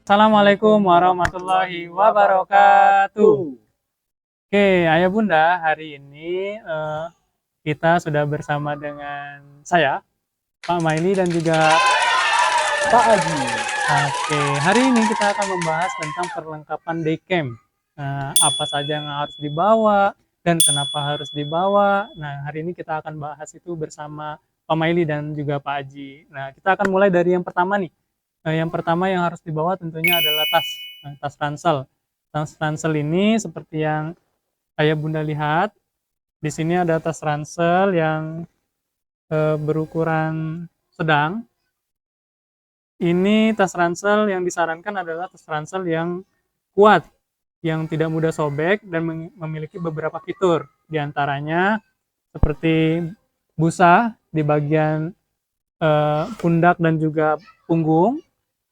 Assalamualaikum warahmatullahi wabarakatuh. Oke, Ayah Bunda, hari ini kita sudah bersama dengan saya, Pak Maili dan juga Pak Aji. Oke, hari ini kita akan membahas tentang perlengkapan daycamp. Apa saja yang harus dibawa dan kenapa harus dibawa. Nah, hari ini kita akan bahas itu bersama Pak Maili dan juga Pak Aji. Nah, kita akan mulai dari yang pertama nih. Yang pertama yang harus dibawa tentunya adalah tas, tas ransel. Tas ransel ini seperti yang Ayah Bunda lihat, di sini ada tas ransel yang berukuran sedang. Ini tas ransel yang disarankan adalah tas ransel yang kuat, yang tidak mudah sobek dan memiliki beberapa fitur. Di antaranya seperti busa di bagian pundak dan juga punggung.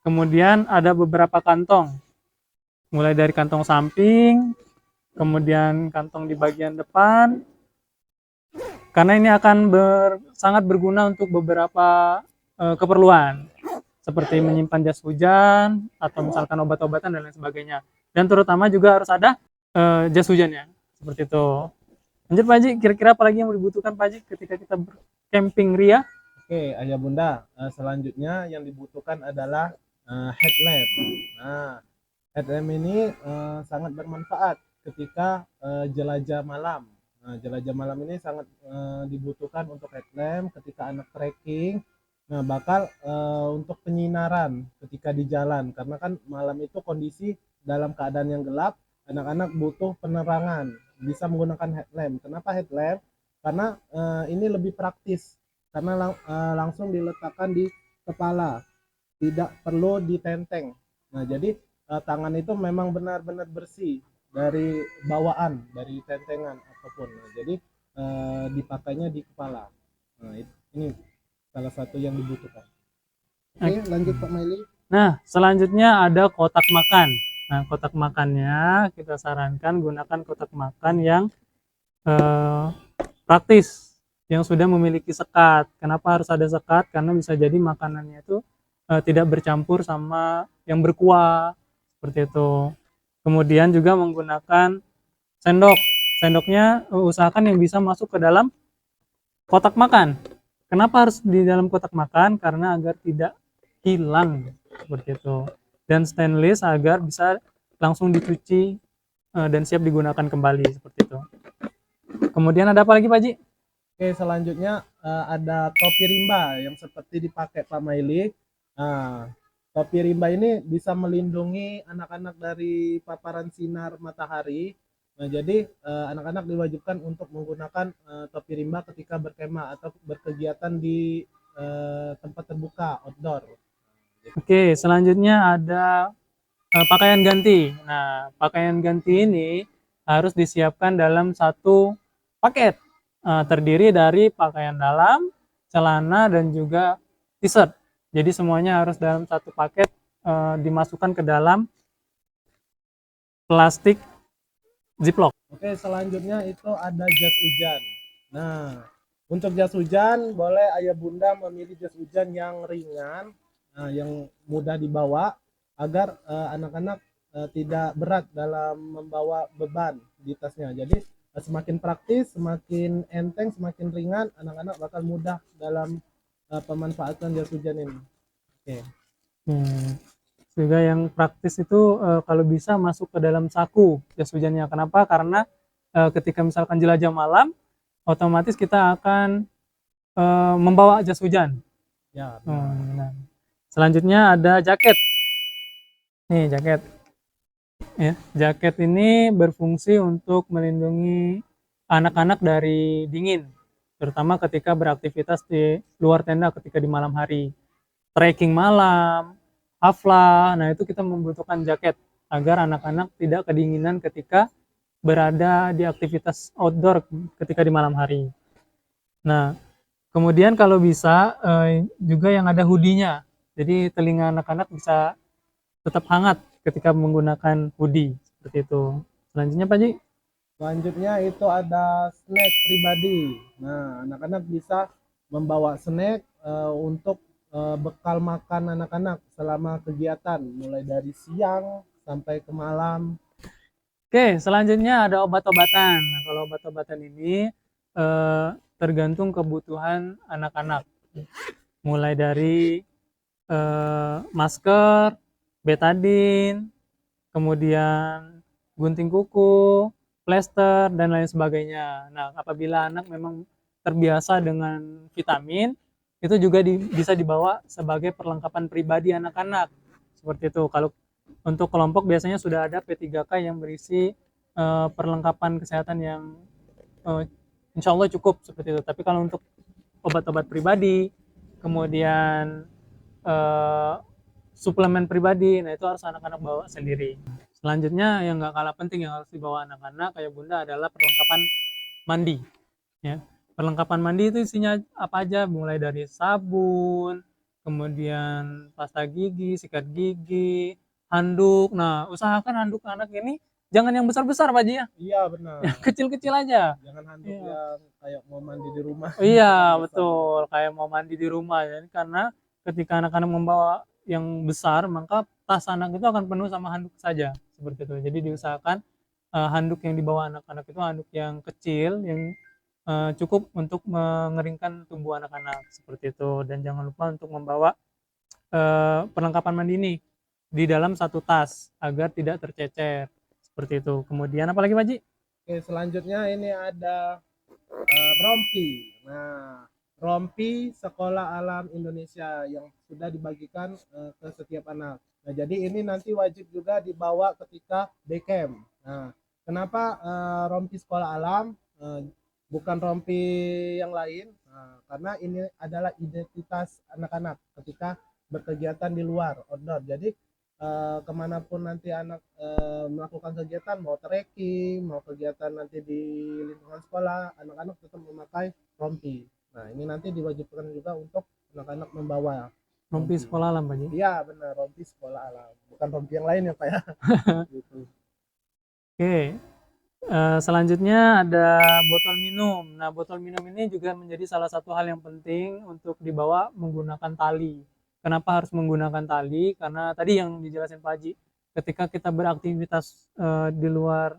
Kemudian ada beberapa kantong, mulai dari kantong samping, kemudian kantong di bagian depan, karena ini akan sangat berguna untuk beberapa keperluan, seperti menyimpan jas hujan, atau misalkan obat-obatan dan lain sebagainya. Dan terutama juga harus ada jas hujannya, seperti itu. Lanjut Pak Haji, kira-kira apa lagi yang dibutuhkan Pak Haji ketika kita camping ria? Oke, Ayah Bunda, selanjutnya yang dibutuhkan adalah headlamp. Nah, headlamp ini sangat bermanfaat ketika jelajah malam. Nah, jelajah malam ini sangat dibutuhkan untuk headlamp ketika anak trekking. Nah, bakal untuk penyinaran ketika di jalan, karena kan malam itu kondisi dalam keadaan yang gelap, anak-anak butuh penerangan, bisa menggunakan headlamp. Kenapa headlamp? Karena ini lebih praktis, karena langsung diletakkan di kepala, tidak perlu ditenteng. Nah, jadi tangan itu memang benar-benar bersih dari bawaan, dari tentengan apapun. Nah, jadi dipakainya di kepala. Nah, ini salah satu yang dibutuhkan. Oke, lanjut Pak Maili. Nah, selanjutnya ada kotak makan. Nah, kotak makannya kita sarankan gunakan kotak makan yang praktis, yang sudah memiliki sekat. Kenapa harus ada sekat? Karena bisa jadi makanannya itu tidak bercampur sama yang berkuah, seperti itu. Kemudian juga menggunakan sendok. Sendoknya usahakan yang bisa masuk ke dalam kotak makan. Kenapa harus di dalam kotak makan? Karena agar tidak hilang, seperti itu. Dan stainless agar bisa langsung dicuci dan siap digunakan kembali, seperti itu. Kemudian ada apa lagi Pak Ji? Oke, selanjutnya ada topi rimba yang seperti dipakai Pak Maili. Nah, topi rimba ini bisa melindungi anak-anak dari paparan sinar matahari. Nah, jadi anak-anak diwajibkan untuk menggunakan topi rimba ketika berkemah atau berkegiatan di tempat terbuka, outdoor. Oke, selanjutnya ada pakaian ganti. Nah, pakaian ganti ini harus disiapkan dalam satu paket. Terdiri dari pakaian dalam, celana, dan juga t-shirt. Jadi semuanya harus dalam satu paket dimasukkan ke dalam plastik ziplock. Oke, selanjutnya itu ada jas hujan. Nah, untuk jas hujan boleh ayah bunda memilih jas hujan yang ringan, yang mudah dibawa, agar anak-anak tidak berat dalam membawa beban di tasnya. Jadi semakin praktis, semakin enteng, semakin ringan, anak-anak bakal mudah dalam pemanfaatan jas hujan ini. Oke. Juga yang praktis itu kalau bisa masuk ke dalam saku jas hujannya. Kenapa? Karena ketika misalkan jelajah malam, otomatis kita akan membawa jas hujan. Ya. Nah. Selanjutnya ada jaket. Nih jaket. Ya, jaket ini berfungsi untuk melindungi anak-anak dari dingin, terutama ketika beraktivitas di luar tenda ketika di malam hari. Trekking malam, haflah, nah itu kita membutuhkan jaket agar anak-anak tidak kedinginan ketika berada di aktivitas outdoor ketika di malam hari. Nah, kemudian kalau bisa juga yang ada hoodie-nya, jadi telinga anak-anak bisa tetap hangat ketika menggunakan hoodie, seperti itu. Selanjutnya Pak Ji? Selanjutnya itu ada snack pribadi. Nah, anak-anak bisa membawa snack untuk bekal makan anak-anak selama kegiatan mulai dari siang sampai ke malam. Oke, selanjutnya ada obat-obatan. Nah, kalau obat-obatan ini tergantung kebutuhan anak-anak. Mulai dari masker, betadin, kemudian gunting kuku, plester, dan lain sebagainya. Nah, apabila anak memang terbiasa dengan vitamin, itu juga bisa dibawa sebagai perlengkapan pribadi anak-anak. Seperti itu. Kalau untuk kelompok biasanya sudah ada P3K yang berisi perlengkapan kesehatan yang eh, insya Allah cukup seperti itu. Tapi kalau untuk obat-obat pribadi, kemudian eh, suplemen pribadi, nah itu harus anak-anak bawa sendiri. Selanjutnya yang nggak kalah penting yang harus dibawa anak-anak kayak bunda adalah perlengkapan mandi. Ya, perlengkapan mandi itu isinya apa aja, mulai dari sabun, kemudian pasta gigi, sikat gigi, handuk. Nah, usahakan handuk anak ini jangan yang besar-besar Pak Ji ya, Iya benar. yang kecil-kecil aja. Jangan handuk Iya. yang kayak mau mandi di rumah. Iya, Yang besar betul. gitu. Kayak mau mandi di rumah ya. Karena ketika anak-anak membawa yang besar, maka tas anak itu akan penuh sama handuk saja. Seperti itu. Jadi diusahakan handuk yang dibawa anak-anak itu handuk yang kecil, yang cukup untuk mengeringkan tubuh anak-anak. Seperti itu. Dan jangan lupa untuk membawa perlengkapan mandi ini di dalam satu tas agar tidak tercecer. Seperti itu. Kemudian apa lagi Pak Ji? Oke, selanjutnya ini ada rompi. Nah, rompi Sekolah Alam Indonesia yang sudah dibagikan ke setiap anak. Nah, jadi ini nanti wajib juga dibawa ketika Bcamp. Nah, kenapa rompi Sekolah Alam bukan rompi yang lain? Nah, karena ini adalah identitas anak-anak ketika berkegiatan di luar outdoor. Jadi kemanapun nanti anak melakukan kegiatan, mau trekking, mau kegiatan nanti di lingkungan sekolah, anak-anak tetap memakai rompi. Nah, ini nanti diwajibkan juga untuk anak-anak membawa Rompi sekolah alam Pak Ji. Iya, benar, rompi sekolah alam. Bukan rompi yang lain ya, Pak ya. Gitu. Oke, selanjutnya ada botol minum. Nah, botol minum ini juga menjadi salah satu hal yang penting untuk dibawa menggunakan tali. Kenapa harus menggunakan tali? Karena tadi yang dijelasin Pak Haji, ketika kita beraktivitas di luar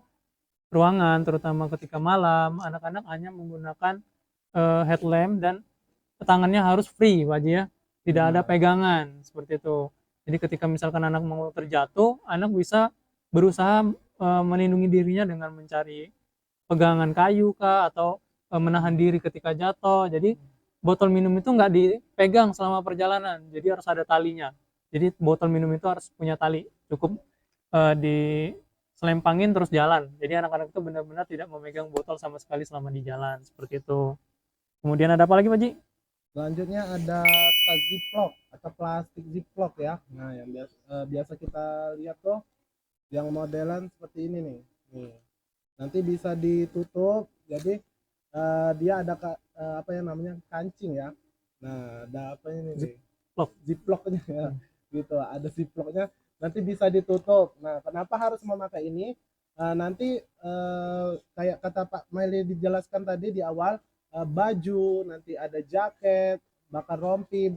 ruangan, terutama ketika malam, anak-anak hanya menggunakan headlamp dan tangannya harus free, Pak Haji ya. Tidak ada pegangan, seperti itu. Jadi ketika misalkan anak mau terjatuh, anak bisa berusaha melindungi dirinya dengan mencari pegangan kayu kah atau menahan diri ketika jatuh. Jadi botol minum itu nggak dipegang selama perjalanan, jadi harus ada talinya. Jadi botol minum itu harus punya tali, cukup diselempangin terus jalan. Jadi anak-anak itu benar-benar tidak memegang botol sama sekali selama di jalan, seperti itu. Kemudian ada apa lagi Pak Ji? Selanjutnya ada tas ziplock atau plastik ziplock ya. Nah, yang biasa kita lihat tuh yang modelan seperti ini nih. Nih. Nanti bisa ditutup, jadi dia ada apa yang namanya kancing ya. Nah, ada apa ini nih? Ziplocknya ya. Gitu, ada ziplocknya. Nanti bisa ditutup. Nah, kenapa harus memakai ini? Nanti kayak kata Pak Maili dijelaskan tadi di awal, baju, nanti ada jaket, bakal rompi,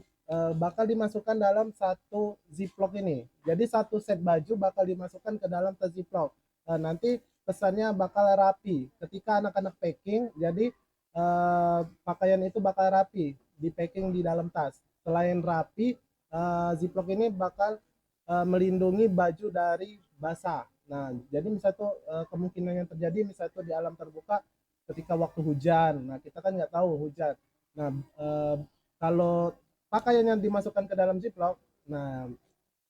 bakal dimasukkan dalam satu ziplock ini. Jadi satu set baju bakal dimasukkan ke dalam tas ziplock. Nanti pesannya bakal rapi. Ketika anak-anak packing, jadi pakaian itu bakal rapi, di packing di dalam tas. Selain rapi, ziplock ini bakal melindungi baju dari basah. Nah, jadi misalnya tuh kemungkinan yang terjadi misalnya tuh di alam terbuka ketika waktu hujan. Nah, kita kan nggak tahu hujan. Nah, kalau pakaian yang dimasukkan ke dalam ziplock, nah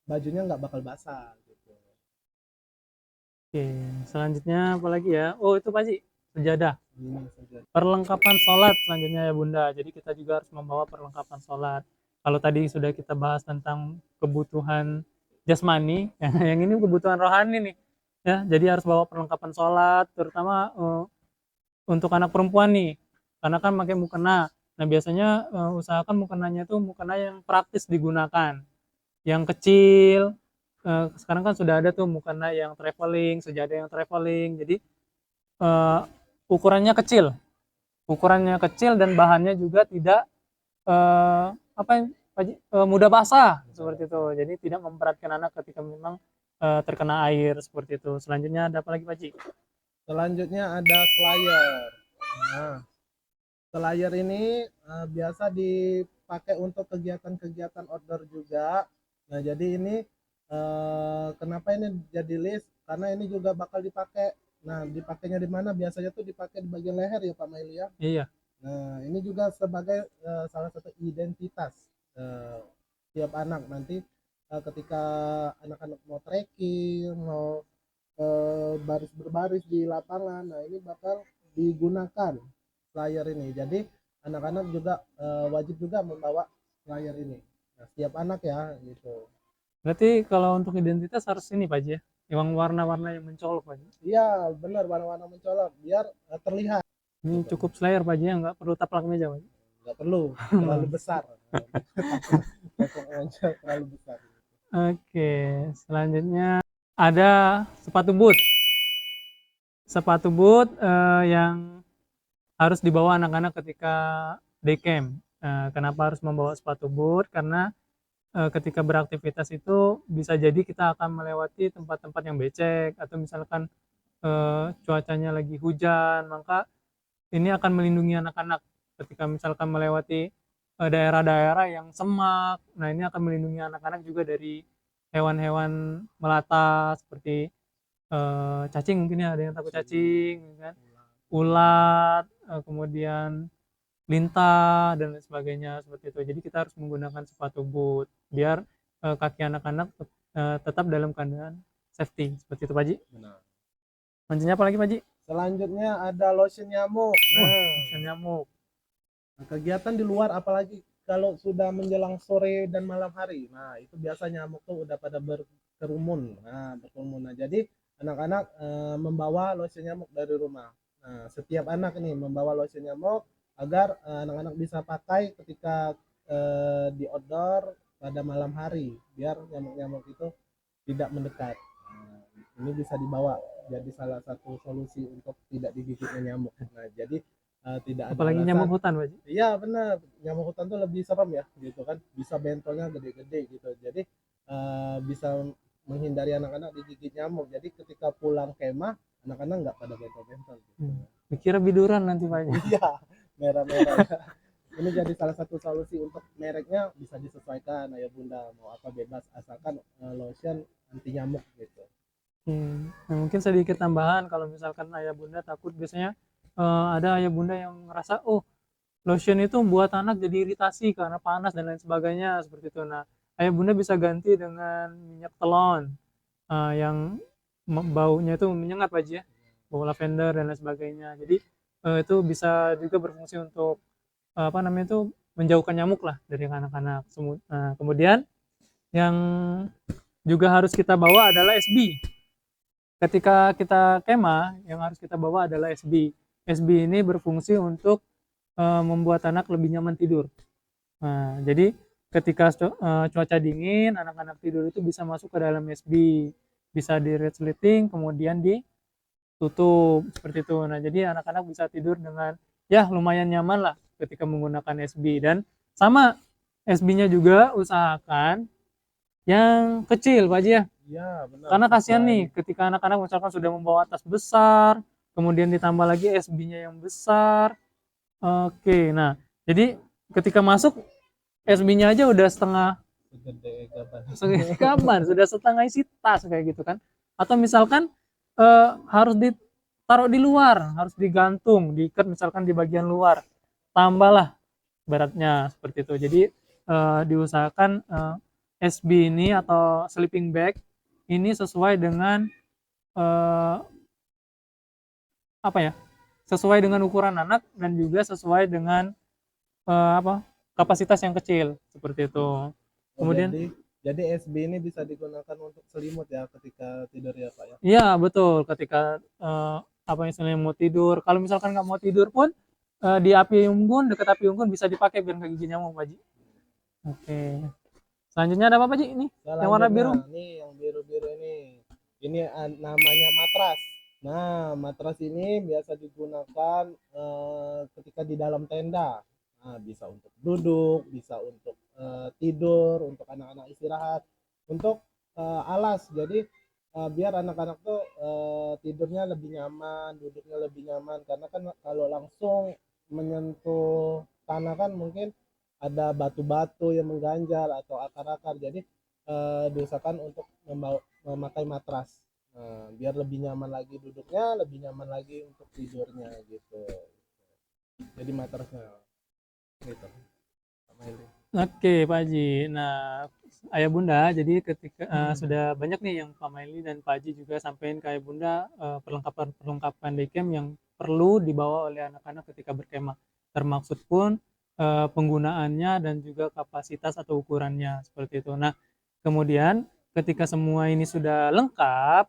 bajunya nggak bakal basah gitu. Oke, selanjutnya apa lagi ya? Oh itu Pak Ji, sejadah. Ini saja. Perlengkapan sholat selanjutnya ya Bunda. Jadi kita juga harus membawa perlengkapan sholat. Kalau tadi sudah kita bahas tentang kebutuhan jasmani, yang ini kebutuhan rohani nih. Ya, jadi harus bawa perlengkapan sholat, terutama untuk anak perempuan nih, karena kan pakai mukena. Nah biasanya usahakan mukenanya itu mukena yang praktis digunakan, yang kecil. Sekarang kan sudah ada tuh mukena yang traveling, sejadah yang traveling. Jadi ukurannya kecil dan bahannya juga tidak apa mudah basah seperti itu. Jadi tidak memberatkan anak ketika memang terkena air seperti itu. Selanjutnya ada apa lagi Pak Ji? Selanjutnya ada slayer. Nah, slayer ini biasa dipakai untuk kegiatan-kegiatan outdoor juga. Nah, jadi ini kenapa ini jadi list? Karena ini juga bakal dipakai. Nah, dipakainya di mana? Biasanya tuh dipakai di bagian leher ya Pak Maili ya. Iya. Nah, ini juga sebagai salah satu identitas eh, tiap anak nanti ketika anak-anak mau trekking, mau baris berbaris di lapangan, nah ini bakal digunakan flyer ini. Jadi anak-anak juga wajib juga membawa flyer ini. Nah, setiap anak ya gitu. Berarti kalau untuk identitas harus ini Pak Ji ya. Yang warna-warna yang mencolok Pak Ji. Iya, benar warna-warna mencolok biar terlihat. Ini Gitu. cukup slayer Pak Ji ya, nggak perlu taplak meja Pak Ji. Nggak perlu terlalu besar. Terlalu besar. Oke, selanjutnya ada sepatu boot. Sepatu boot yang harus dibawa anak-anak ketika day camp. Kenapa harus membawa sepatu boot? Karena ketika beraktivitas itu bisa jadi kita akan melewati tempat-tempat yang becek atau misalkan cuacanya lagi hujan, maka ini akan melindungi anak-anak ketika misalkan melewati daerah-daerah yang semak. Nah, ini akan melindungi anak-anak juga dari hewan-hewan melata seperti cacing, mungkin ya, ada yang takut cacing, kan? Ulat, kemudian lintah dan lain sebagainya seperti itu. Jadi kita harus menggunakan sepatu boot biar kaki anak-anak tetap dalam keadaan safety seperti itu Pak Ji. Benar. Selanjutnya apa lagi Pak Ji? Selanjutnya ada lotion nyamuk. Lotion nyamuk. Kegiatan di luar apalagi kalau sudah menjelang sore dan malam hari. Nah, itu biasa nyamuk tuh udah pada berkerumun. Nah, berkerumun. Nah, jadi anak-anak membawa lotion nyamuk dari rumah. Nah, setiap anak ini membawa lotion nyamuk agar anak-anak bisa pakai ketika di outdoor pada malam hari biar nyamuk-nyamuk itu tidak mendekat. Nah, ini bisa dibawa jadi salah satu solusi untuk tidak digigitnya nyamuk. Nah, jadi tidak ada Apalagi alasan. nyamuk hutan Pak Ji. Iya benar, nyamuk hutan tuh lebih serem ya, gitu kan. Bisa bentolnya gede-gede gitu. Jadi bisa menghindari anak-anak digigit nyamuk. Jadi ketika pulang kemah, anak-anak nggak pada bentol-bentol. Gitu. Dikira biduran nanti Pak Ji. Iya, merah-merah. Ini jadi salah satu solusi untuk mereknya bisa disesuaikan ayah bunda mau apa bebas asalkan lotion anti nyamuk gitu. Nah, mungkin sedikit tambahan kalau misalkan ayah bunda takut, biasanya ada ayah bunda yang ngerasa oh lotion itu membuat anak jadi iritasi karena panas dan lain sebagainya seperti itu. Nah, ayah bunda bisa ganti dengan minyak telon yang baunya itu menyengat Pak Ji ya, bau lavender dan lain sebagainya. Jadi itu bisa juga berfungsi untuk apa namanya itu menjauhkan nyamuk lah dari anak-anak. Nah, kemudian yang juga harus kita bawa adalah SB. Ketika kita kemah, yang harus kita bawa adalah SB. SB ini berfungsi untuk membuat anak lebih nyaman tidur. Nah, jadi ketika cuaca dingin, anak-anak tidur itu bisa masuk ke dalam SB, bisa di resleting, kemudian ditutup seperti itu. Nah, jadi anak-anak bisa tidur dengan ya lumayan nyaman lah ketika menggunakan SB. Dan sama SB-nya juga usahakan yang kecil, Pak Haji ya. Iya, benar. Karena kasihan nih ketika anak-anak misalkan sudah membawa tas besar, kemudian ditambah lagi SB-nya yang besar. Oke, nah jadi ketika masuk SB-nya aja udah setengah gaban, sudah setengah isi tas kayak gitu kan. Atau misalkan harus ditaruh di luar, harus digantung, diikat misalkan di bagian luar. Tambahlah beratnya seperti itu. Jadi diusahakan SB ini atau sleeping bag ini sesuai dengan apa ya? Sesuai dengan ukuran anak dan juga sesuai dengan apa? Kapasitas yang kecil seperti itu. Kemudian jadi SB ini bisa digunakan untuk selimut ya ketika tidur ya Pak ya. Iya, betul. Ketika apa istilahnya mau tidur, kalau misalkan nggak mau tidur pun di api unggun, dekat api unggun bisa dipakai biar nggak gigit nyamuk, Pak Ji. Oke. Selanjutnya ada apa, Pak Ji? Ini yang warna biru. Nih yang biru-biru ini. Ini namanya matras. Nah, matras ini biasa digunakan ketika di dalam tenda. Nah, bisa untuk duduk, bisa untuk tidur, untuk anak-anak istirahat, untuk alas. Jadi biar anak-anak tuh tidurnya lebih nyaman, duduknya lebih nyaman, karena kan kalau langsung menyentuh tanah kan mungkin ada batu-batu yang mengganjal atau akar-akar. Jadi diusahakan untuk memakai matras. Biar lebih nyaman lagi duduknya, lebih nyaman lagi untuk tidurnya gitu. Jadi matrasnya gitu. Sama ini. Oke, Pak Haji. Nah, Ayah Bunda, jadi ketika sudah banyak nih yang Pak Maili dan Pak Haji juga sampaikan ke Ayah Bunda perlengkapan-perlengkapan daycamp yang perlu dibawa oleh anak-anak ketika berkemah. Termaksud pun penggunaannya dan juga kapasitas atau ukurannya seperti itu. Nah, kemudian ketika semua ini sudah lengkap,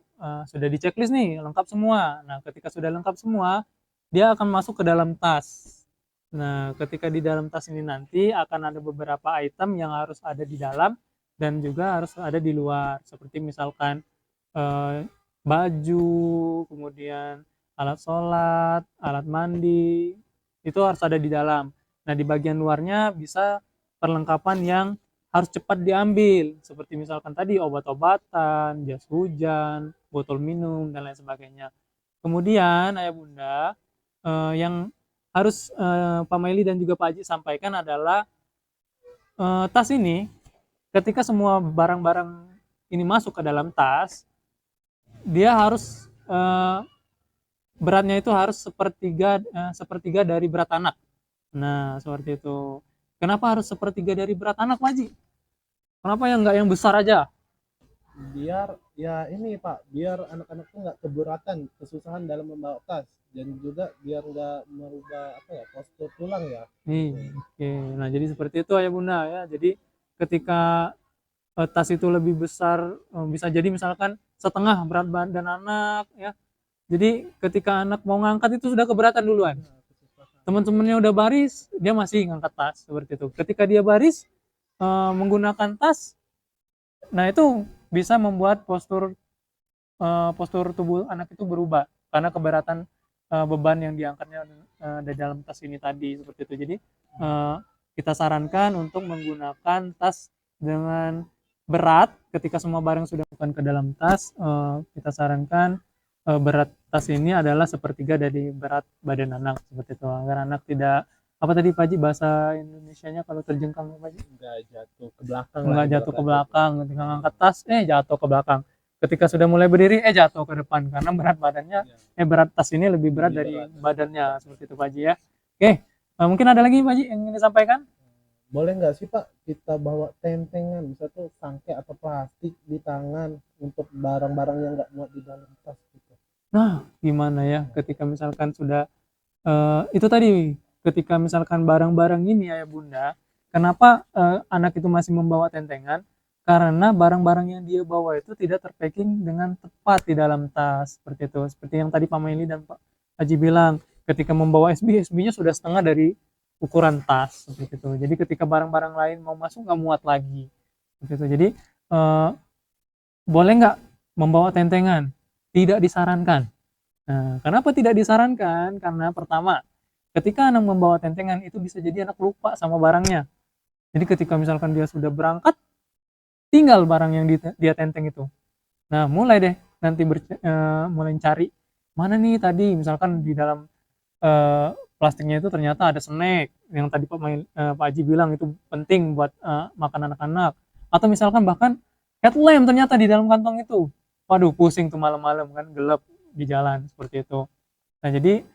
sudah di checklist nih, lengkap semua. Nah, ketika sudah lengkap semua, dia akan masuk ke dalam tas. Nah, ketika di dalam tas ini nanti akan ada beberapa item yang harus ada di dalam dan juga harus ada di luar. Seperti misalkan baju, kemudian alat sholat, alat mandi, itu harus ada di dalam. Nah, di bagian luarnya bisa perlengkapan yang harus cepat diambil. Seperti misalkan tadi obat-obatan, jas hujan, botol minum, dan lain sebagainya. Kemudian, Ayah Bunda, yang harus Pak Maili dan juga Pak Haji sampaikan adalah tas ini ketika semua barang-barang ini masuk ke dalam tas, dia harus beratnya itu harus sepertiga dari berat anak. Nah, seperti itu. Kenapa harus sepertiga dari berat anak, Pak Haji? Kenapa yang nggak yang besar aja? Biar ya ini Pak, biar anak-anak tuh nggak keberatan, kesusahan dalam membawa tas, dan juga biar nggak merubah apa ya, postur tulang ya. Oke. Nah, jadi seperti itu Ayah Bunda ya. Jadi ketika tas itu lebih besar, bisa jadi misalkan setengah berat badan anak ya. Jadi ketika anak mau ngangkat itu sudah keberatan duluan. Teman-temannya udah baris, dia masih ngangkat tas seperti itu. Ketika dia baris menggunakan tas, nah itu bisa membuat postur tubuh anak itu berubah karena keberatan beban yang diangkatnya dari dalam tas ini tadi seperti itu. Jadi kita sarankan untuk menggunakan tas dengan berat ketika semua barang sudah bukan ke dalam tas. Kita sarankan berat tas ini adalah sepertiga dari berat badan anak seperti itu agar anak tidak apa tadi Pak Haji bahasa Indonesianya kalau terjengkang Pak Haji? Nggak jatuh ke belakang Nggak lah, jatuh ke belakang ketika ngangkat tas jatuh ke belakang ketika sudah mulai berdiri jatuh ke depan karena berat badannya ya. berat tas ini lebih berat dari badannya seperti itu Pak Haji ya. Oke, mungkin ada lagi Pak Haji yang ingin disampaikan? Boleh nggak sih Pak kita bawa tentengan, bisa tuh sangke atau plastik di tangan untuk barang-barang yang nggak muat di dalam tas gitu. Nah, gimana ya ketika misalkan sudah itu tadi ketika misalkan barang-barang ini Ayah Bunda, kenapa anak itu masih membawa tentengan? Karena barang-barang yang dia bawa itu tidak terpacking dengan tepat di dalam tas seperti itu. Seperti yang tadi Pak Maili dan Pak Haji bilang, ketika membawa SB-nya sudah setengah dari ukuran tas seperti itu. Jadi ketika barang-barang lain mau masuk nggak muat lagi seperti itu. Jadi boleh nggak membawa tentengan? Tidak disarankan. Nah, kenapa tidak disarankan? Karena pertama, ketika anak membawa tentengan itu bisa jadi anak lupa sama barangnya. Jadi ketika misalkan dia sudah berangkat, tinggal barang yang dia tenteng itu. Nah, mulai deh nanti mulai cari mana nih tadi misalkan di dalam plastiknya itu ternyata ada snack yang tadi Pak Haji bilang itu penting buat makan anak-anak. Atau misalkan bahkan headlamp ternyata di dalam kantong itu. Waduh, pusing tuh malam-malam kan gelap di jalan seperti itu. Nah, jadi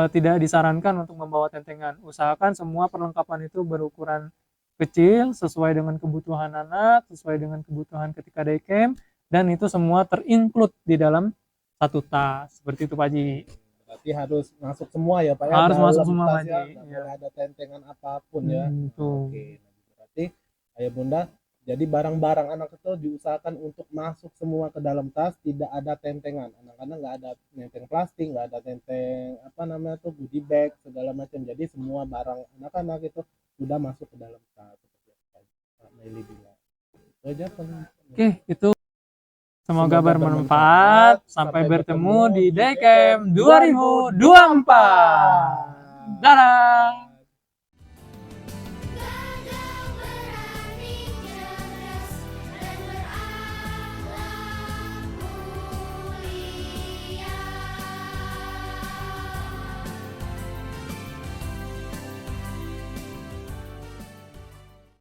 tidak disarankan untuk membawa tentengan. Usahakan semua perlengkapan itu berukuran kecil sesuai dengan kebutuhan anak, sesuai dengan kebutuhan ketika daycamp, dan itu semua terinclude di dalam satu tas. Seperti itu Pak Haji. Berarti harus masuk semua ya Pak ya. Harus masuk semua Pak ya, Haji. nggak boleh ada tentengan apapun ya. Itu. Oke, berarti Ayah Bunda, jadi barang-barang anak itu diusahakan untuk masuk semua ke dalam tas, tidak ada tentengan. Anak-anak nggak ada tenteng plastik, nggak ada tenteng apa namanya tuh goodie bag segala macam. Jadi semua barang anak-anak itu sudah masuk ke dalam tas seperti yang Pak Maili bilang. Itu aja Oke, itu semoga bermanfaat. Sampai bertemu di Daycamp 2024. Dadah.